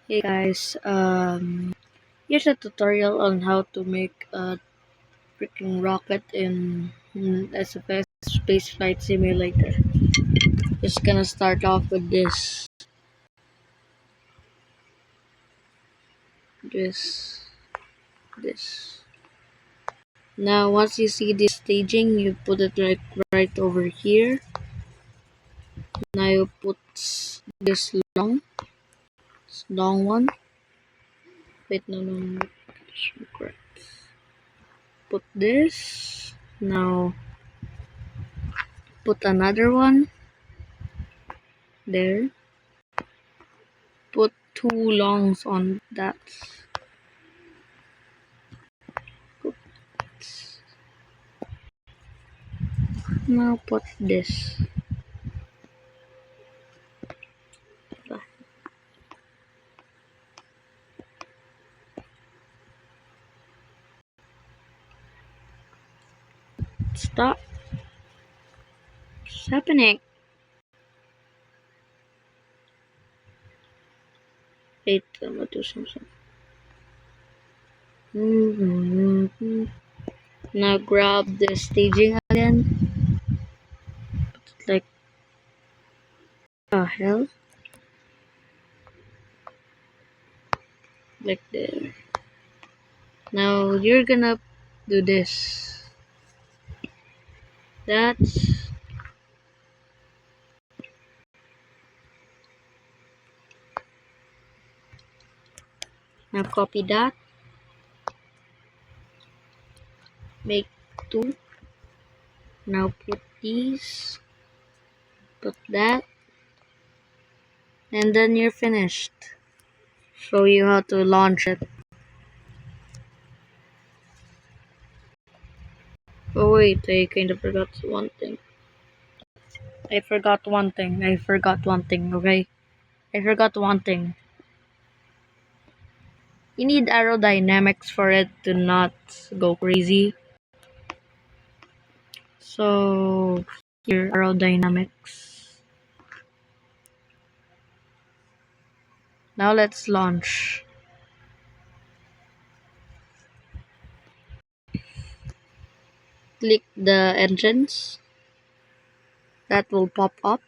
Hey guys, here's a tutorial on how to make a freaking rocket in SFS Space Flight Simulator. Just gonna start off with this, this. Now, once you see this staging, you put it right over here. Now you put this long one. Wait, no. Correct. Put this. Now put another one there. Put two longs on that. Now put this. Stop. What's happening? Wait, I'm gonna do something. Now grab the staging again. Like, hell? Like there. Now you're gonna do this. That's now copy that. Make two. Now put these. Put that. And then you're finished. Show you how to launch it. Oh wait, I kind of forgot one thing. Okay? I forgot one thing. You need aerodynamics for it to not go crazy. So, here, aerodynamics. Now let's launch. Click the engines. That will pop up.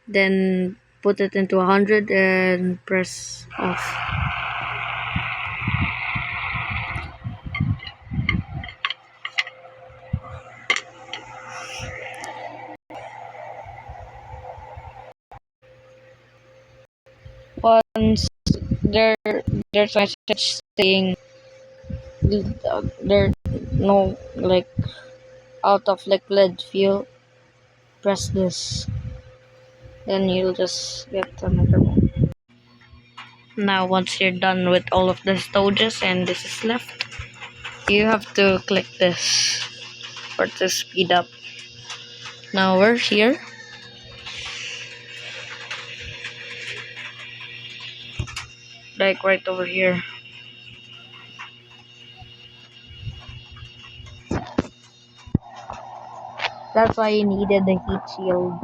Then put it into 100 and press off. Once there's a message saying there no like out of liquid fuel, press this. Then you'll just get another one. Now once you're done with all of the stages and this is left, you have to click this for to speed up. Now we're here. Like right over here. That's why you needed the heat shield.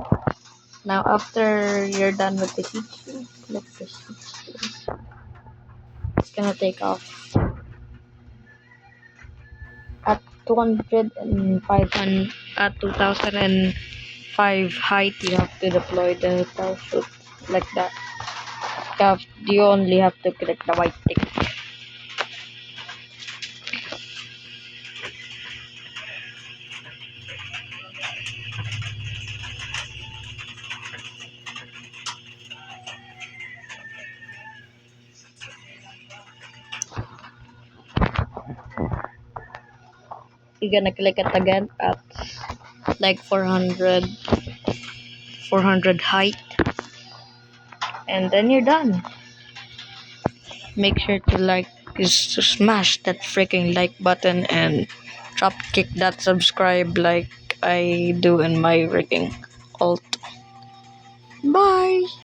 Now after you're done with the heat shield, click this heat shield. It's gonna take off. At 2005 height, you have to deploy the parachute like that. You only have to click the white tick. You're gonna click it again at like 400 height, and then you're done. Make sure to smash that freaking like button and drop kick that subscribe like I do in my freaking alt. Bye.